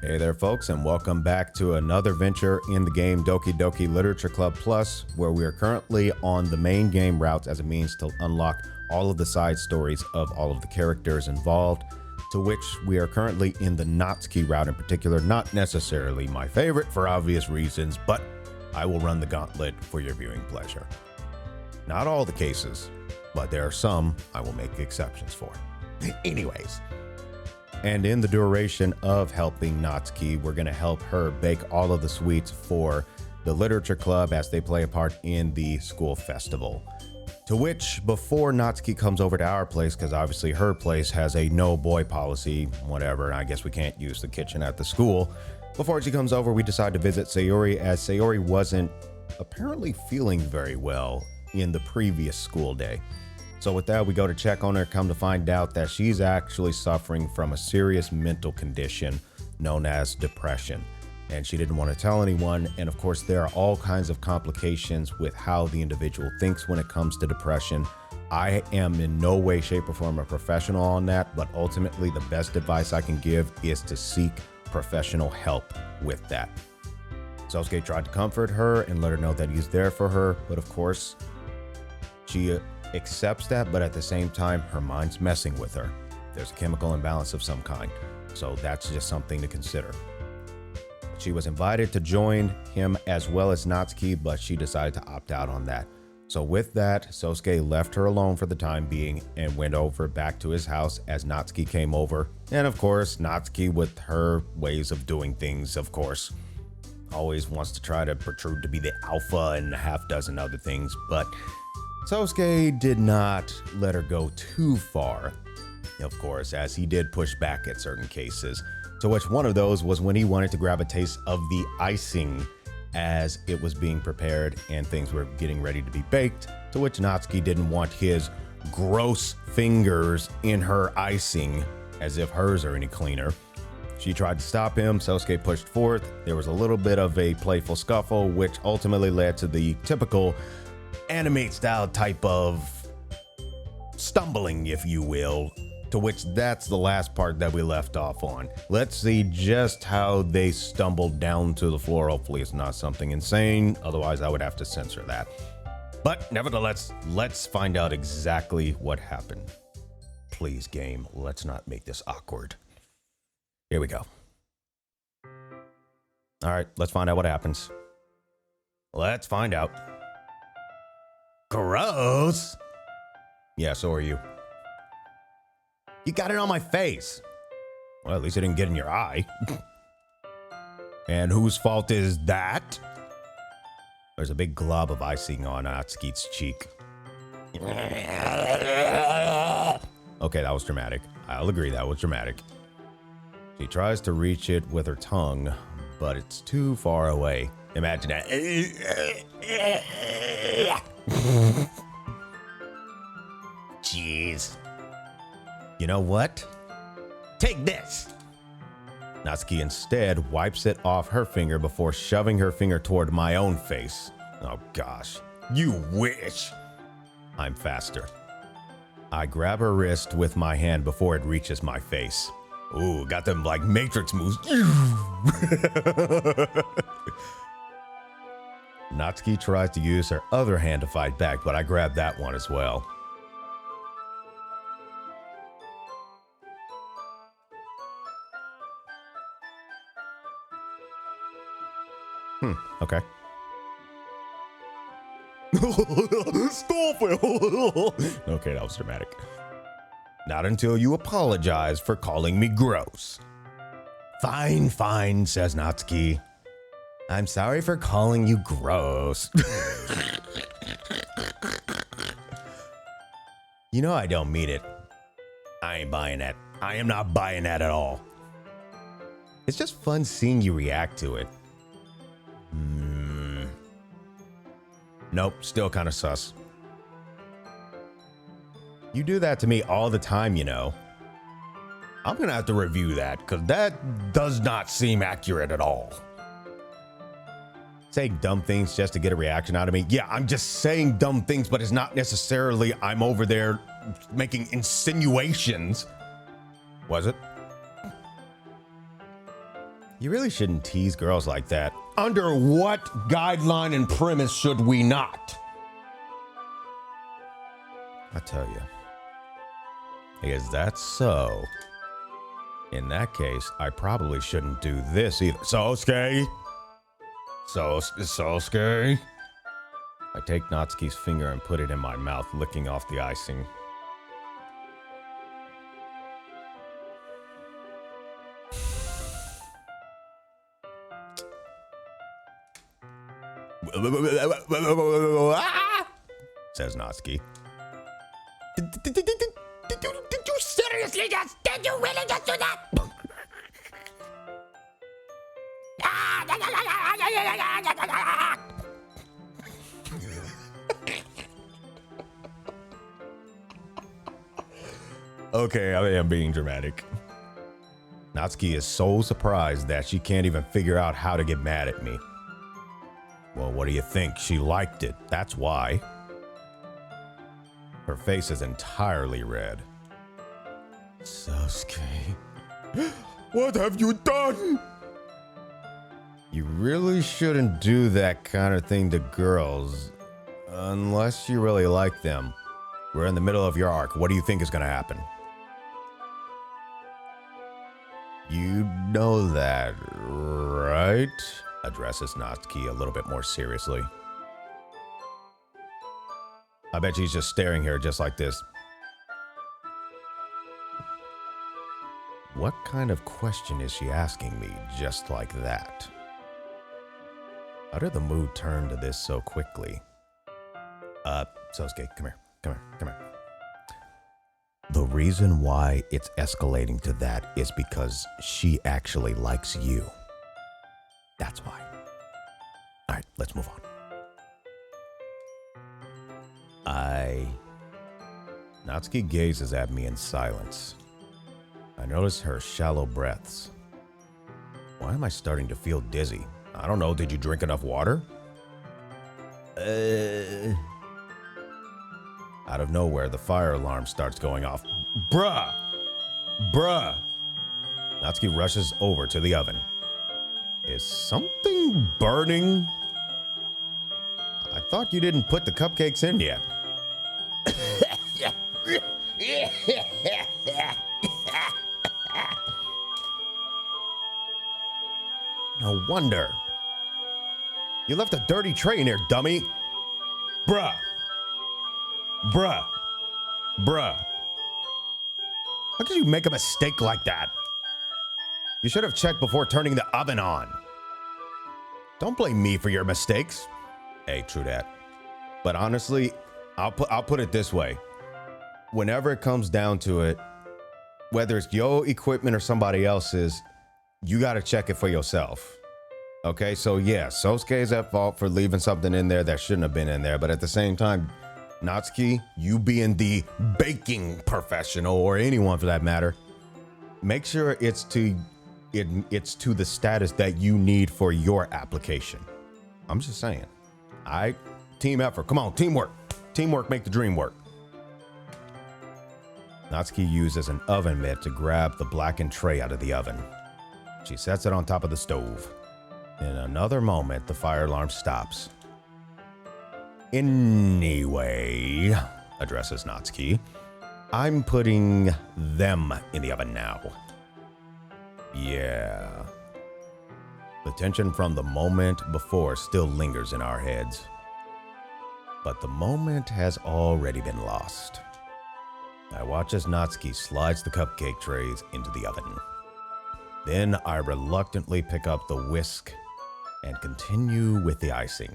Hey there, folks, and welcome back to another venture in the game Doki Doki Literature Club Plus, where we are currently on the main game routes as a means to unlock all of the side stories of all of the characters involved, to which we are currently in the Natsuki route in particular. Not necessarily my favorite for obvious reasons, but I will run the gauntlet for your viewing pleasure. Not all the cases, but there are some I will make exceptions for. Anyways. And in the duration of helping Natsuki, we're going to help her bake all of the sweets for the literature club as they play a part in the school festival. To which, before Natsuki comes over to our place, because obviously her place has a no boy policy, whatever, and I guess we can't use the kitchen at the school. Before she comes over, we decide to visit Sayori, as Sayori wasn't apparently feeling very well in the previous school day. So with that, we go to check on her, come to find out that she's actually suffering from a serious mental condition known as depression. And she didn't want to tell anyone. And of course, there are all kinds of complications with how the individual thinks when it comes to depression. I am in no way, shape, or form a professional on that, but ultimately the best advice I can give is to seek professional help with that. Sousuke tried to comfort her and let her know that he's there for her, but of course, she accepts that, but at the same time, her mind's messing with her. There's a chemical imbalance of some kind, so that's just something to consider. She was invited to join him as well as Natsuki, but she decided to opt out on that. So with that, Sousuke left her alone for the time being and went over back to his house as Natsuki came over. And of course, Natsuki, with her ways of doing things, of course, always wants to try to protrude to be the alpha and a half dozen other things, but Sousuke did not let her go too far, of course, as he did push back at certain cases, to which one of those was when he wanted to grab a taste of the icing as it was being prepared and things were getting ready to be baked, to which Natsuki didn't want his gross fingers in her icing, as if hers are any cleaner. She tried to stop him. Sousuke pushed forth. There was a little bit of a playful scuffle, which ultimately led to the typical anime style type of stumbling, if you will, to which that's the last part that we left off on. Let's see just how they stumbled down to the floor. Hopefully it's not something insane, otherwise I would have to censor that. But nevertheless, let's find out exactly what happened. Please, game, let's not make this awkward. Here we go. All right, let's find out what happens. Let's find out. Gross. Yeah, so are you. You got it on my face. Well, at least it didn't get in your eye. And whose fault is that? There's a big glob of icing on Natsuki's cheek. Okay, that was dramatic. I'll agree, that was dramatic. She tries to reach it with her tongue, but it's too far away. Imagine that. Jeez. You know what? Take this. Natsuki instead wipes it off her finger before shoving her finger toward my own face. Oh gosh. You wish. I'm faster. I grab her wrist with my hand before it reaches my face. Ooh, got them like Matrix moves. Natsuki tries to use her other hand to fight back, but I grab that one as well. Okay. Stop it. Okay, that was dramatic. Not until you apologize for calling me gross. Fine, fine, says Natsuki. I'm sorry for calling you gross. You know I don't mean it. I ain't buying that. I am not buying that at all. It's just fun seeing you react to it. Nope, still kind of sus. You do that to me all the time, you know. I'm gonna have to review that, because that does not seem accurate at all. Saying dumb things just to get a reaction out of me. Yeah, I'm just saying dumb things, but it's not necessarily I'm over there making insinuations. Was it? You really shouldn't tease girls like that. Under what guideline and premise should we not? I tell you. Is that so? In that case, I probably shouldn't do this either. Sousuke? Sousuke? I take Natsuki's finger and put it in my mouth, licking off the icing. Says Natsuki. Did you seriously just? Did you really just do that? Okay, I am being dramatic. Natsuki is so surprised that she can't even figure out how to get mad at me. Well, what do you think? She liked it. That's why. Her face is entirely red. Sousuke, what have you done? You really shouldn't do that kind of thing to girls, unless you really like them. We're in the middle of your arc. What do you think is going to happen? You know that, right? Addresses Natsuki a little bit more seriously. I bet she's just staring here just like this. What kind of question is she asking me just like that? How did the mood turn to this so quickly? Sousuke, come here. The reason why it's escalating to that is because she actually likes you. That's why. All right, let's move on. Natsuki gazes at me in silence. I notice her shallow breaths. Why am I starting to feel dizzy? I don't know, did you drink enough water? Out of nowhere, the fire alarm starts going off. Bruh! Natsuki rushes over to the oven. Is something burning? I thought you didn't put the cupcakes in yet. No wonder. You left a dirty tray in here, dummy. Bruh. How could you make a mistake like that? You should have checked before turning the oven on. Don't blame me for your mistakes. Hey, true that. But honestly, I'll put it this way. Whenever it comes down to it, whether it's your equipment or somebody else's, you got to check it for yourself. Okay, so yeah, Sousuke is at fault for leaving something in there that shouldn't have been in there. But at the same time, Natsuki, you being the baking professional, or anyone for that matter, make sure it's to the status that you need for your application. I'm just saying. Team effort. Come on, teamwork. Teamwork make the dream work. Natsuki uses an oven mitt to grab the blackened tray out of the oven. She sets it on top of the stove. In another moment, the fire alarm stops. Anyway, addresses Natsuki, I'm putting them in the oven now. Yeah. The tension from the moment before still lingers in our heads. But the moment has already been lost. I watch as Natsuki slides the cupcake trays into the oven. Then I reluctantly pick up the whisk and continue with the icing,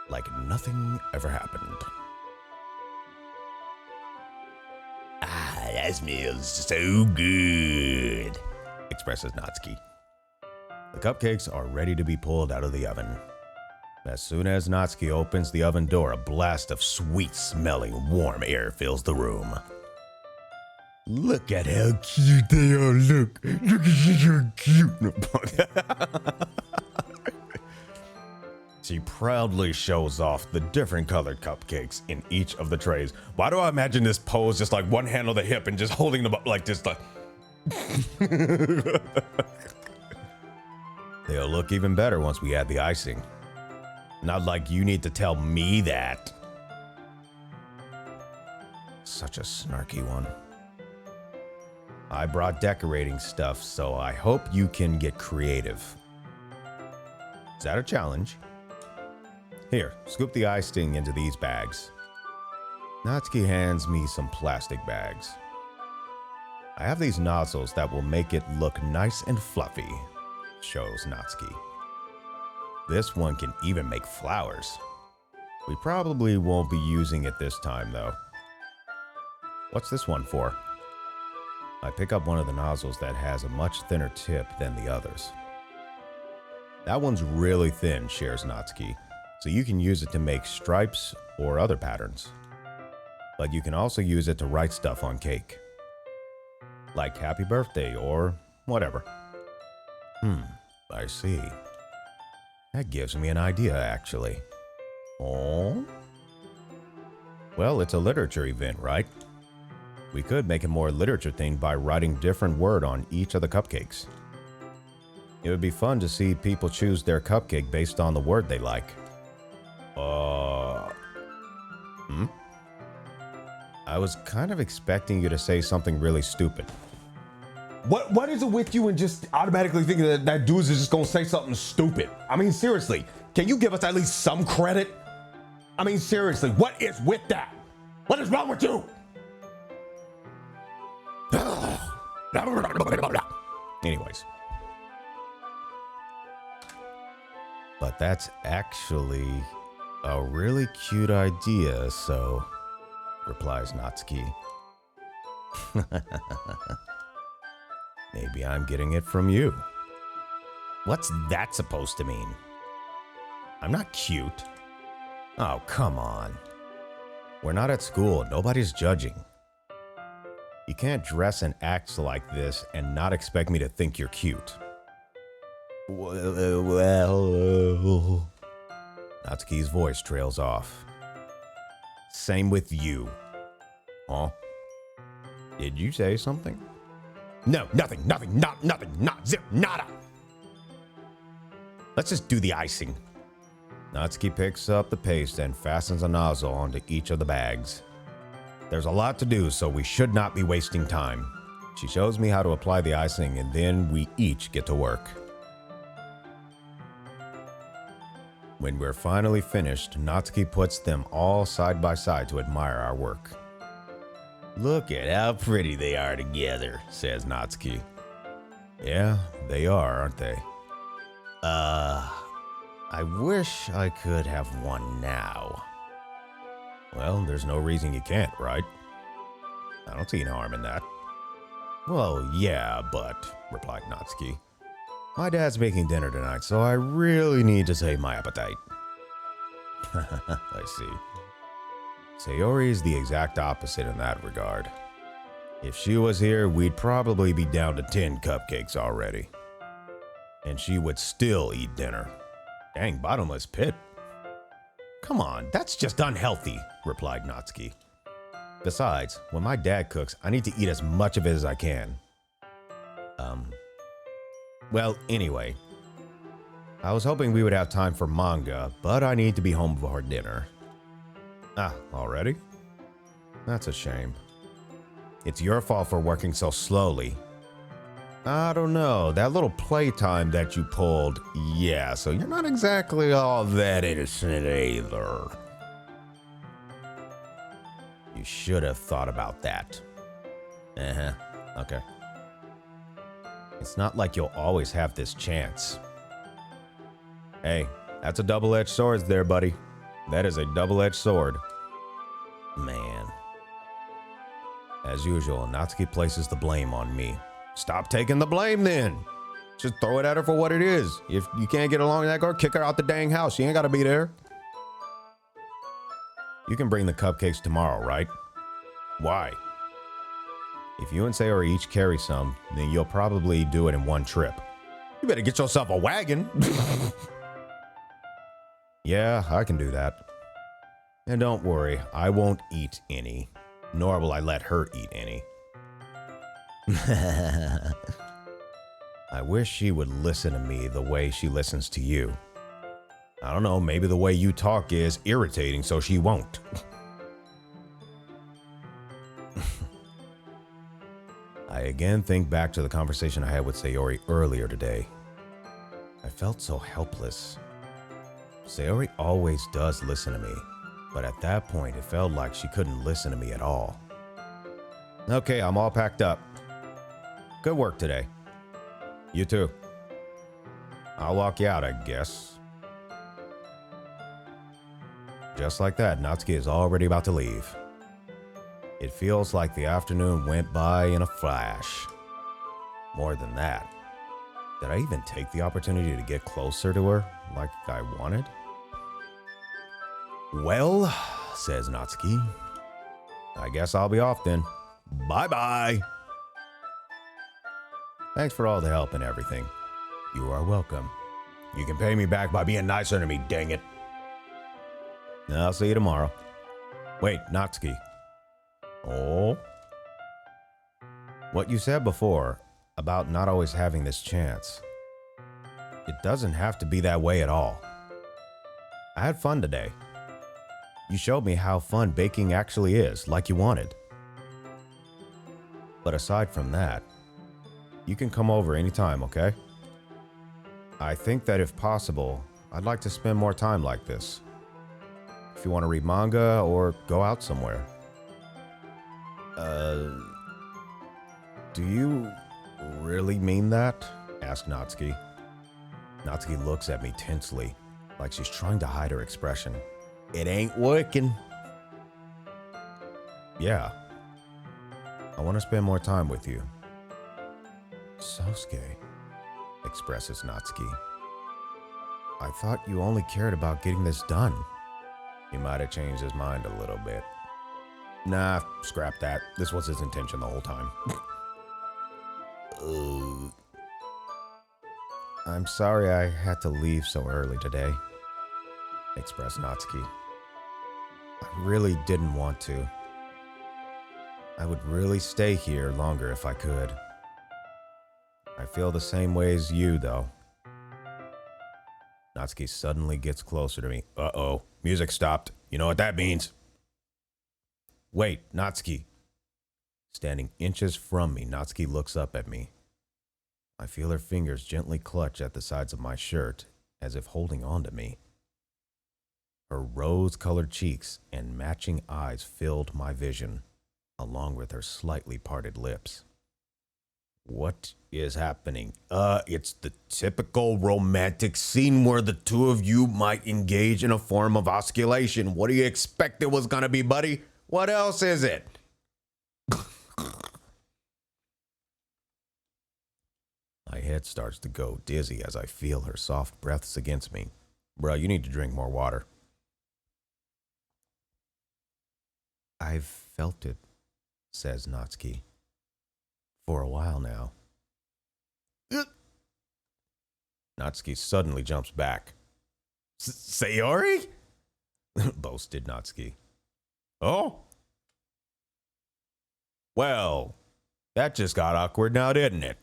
like nothing ever happened. That smells so good, expresses Natsuki. The cupcakes are ready to be pulled out of the oven. As soon as Natsuki opens the oven door, a blast of sweet-smelling warm air fills the room. Look at how cute they all look. Look at how cute. She proudly shows off the different colored cupcakes in each of the trays. Why do I imagine this pose just like one hand on the hip and just holding them up like this? Like They'll look even better once we add the icing. Not like you need to tell me that. Such a snarky one. I brought decorating stuff, so I hope you can get creative. Is that a challenge? Here, scoop the icing into these bags. Natsuki hands me some plastic bags. I have these nozzles that will make it look nice and fluffy, shows Natsuki. This one can even make flowers. We probably won't be using it this time, though. What's this one for? I pick up one of the nozzles that has a much thinner tip than the others. That one's really thin, shares Natsuki, so you can use it to make stripes or other patterns. But you can also use it to write stuff on cake. Like happy birthday or whatever. I see. That gives me an idea, actually. Oh? Well, it's a literature event, right? We could make it more literature themed by writing different word on each of the cupcakes. It would be fun to see people choose their cupcake based on the word they like. I was kind of expecting you to say something really stupid. What is it with you and just automatically thinking that dude is just gonna say something stupid? I mean, seriously, can you give us at least some credit? I mean, seriously, what is with that? What is wrong with you? Anyways. But that's actually a really cute idea, so, replies Natsuki. Maybe I'm getting it from you. What's that supposed to mean? I'm not cute. Oh, come on. We're not at school. Nobody's judging. You can't dress and act like this and not expect me to think you're cute. Well, Natsuki's voice trails off. Same with you. Huh? Did you say something? No, nothing, not zip, nada. Let's just do the icing. Natsuki picks up the paste and fastens a nozzle onto each of the bags. There's a lot to do, so we should not be wasting time. She shows me how to apply the icing, and then we each get to work. When we're finally finished, Natsuki puts them all side by side to admire our work. Look at how pretty they are together, says Natsuki. Yeah, they are, aren't they? I wish I could have one now. Well, there's no reason you can't, right? I don't see any harm in that. Well, yeah, but, replied Natsuki. My dad's making dinner tonight, so I really need to save my appetite. I see. Sayori is the exact opposite in that regard. If she was here, we'd probably be down to 10 cupcakes already. And she would still eat dinner. Dang, bottomless pit. Come on, that's just unhealthy, replied Natsuki. Besides, when my dad cooks, I need to eat as much of it as I can. Well, anyway. I was hoping we would have time for manga, but I need to be home before dinner. Ah, already? That's a shame. It's your fault for working so slowly. I don't know, that little playtime that you pulled, yeah, so you're not exactly all that innocent either. You should have thought about that. Okay. It's not like you'll always have this chance. Hey, that's a double-edged sword there, buddy. That is a double-edged sword. Man. As usual, Natsuki places the blame on me. Stop taking the blame then. Just throw it at her for what it is. If you can't get along with that girl, kick her out the dang house. She ain't gotta be there. You can bring the cupcakes tomorrow, right? Why? If you and Sayori each carry some, then you'll probably do it in one trip. You better get yourself a wagon. Yeah, I can do that. And don't worry, I won't eat any. Nor will I let her eat any. I wish she would listen to me the way she listens to you. I don't know, maybe the way you talk is irritating, so she won't. I again think back to the conversation I had with Sayori earlier today. I felt so helpless. Sayori always does listen to me, but at that point it felt like she couldn't listen to me at all. Okay, I'm all packed up. Good work today. You too. I'll walk you out, I guess. Just like that, Natsuki is already about to leave. It feels like the afternoon went by in a flash. More than that, did I even take the opportunity to get closer to her like I wanted? Well, says Natsuki, I guess I'll be off then. Bye-bye. Thanks for all the help and everything. You are welcome. You can pay me back by being nicer to me, dang it. I'll see you tomorrow. Wait, Natsuki. Oh? What you said before about not always having this chance. It doesn't have to be that way at all. I had fun today. You showed me how fun baking actually is, like you wanted. But aside from that, you can come over anytime, okay? I think that if possible, I'd like to spend more time like this. If you want to read manga or go out somewhere. Do you really mean that? Asked Natsuki. Natsuki looks at me tensely, like she's trying to hide her expression. It ain't working. Yeah. I want to spend more time with you. Sousuke, expresses Natsuki. I thought you only cared about getting this done. He might have changed his mind a little bit. Nah, scrap that. This was his intention the whole time. I'm sorry I had to leave so early today, expressed Natsuki. I really didn't want to. I would really stay here longer if I could. I feel the same way as you, though. Natsuki suddenly gets closer to me. Uh-oh, music stopped. You know what that means. Wait, Natsuki. Standing inches from me, Natsuki looks up at me. I feel her fingers gently clutch at the sides of my shirt, as if holding on to me. Her rose-colored cheeks and matching eyes filled my vision, along with her slightly parted lips. What is happening? It's the typical romantic scene where the two of you might engage in a form of osculation. What do you expect it was gonna be, buddy? What else is it? My head starts to go dizzy as I feel her soft breaths against me. Bro, you need to drink more water. I've felt it, says Natsuki. For a while now. Natsuki suddenly jumps back. Sayori? Boasted Natsuki. Oh? Well, that just got awkward now, didn't it?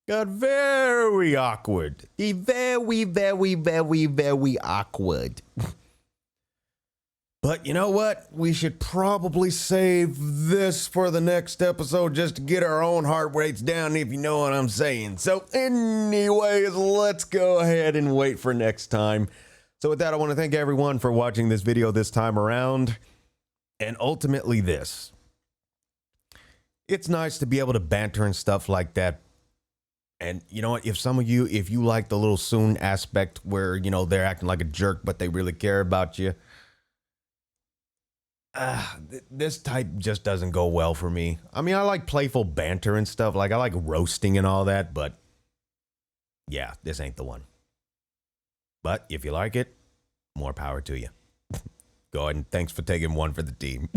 Got very awkward. Very, very, very, very awkward. But you know what? We should probably save this for the next episode just to get our own heart rates down, if you know what I'm saying. So anyways, let's go ahead and wait for next time. So with that, I want to thank everyone for watching this video this time around. And ultimately this. It's nice to be able to banter and stuff like that. And you know what? If some of you, if you like the little Soon aspect where, you know, they're acting like a jerk, but they really care about you. This type just doesn't go well for me. I mean, I like playful banter and stuff. Like, I like roasting and all that, but yeah, this ain't the one. But if you like it, more power to you. Go ahead and thanks for taking one for the team.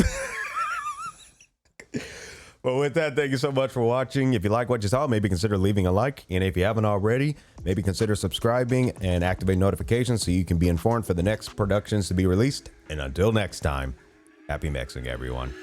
Well, with that, thank you so much for watching. If you like what you saw, maybe consider leaving a like. And if you haven't already, maybe consider subscribing and activate notifications so you can be informed for the next productions to be released. And until next time, happy mixing, everyone.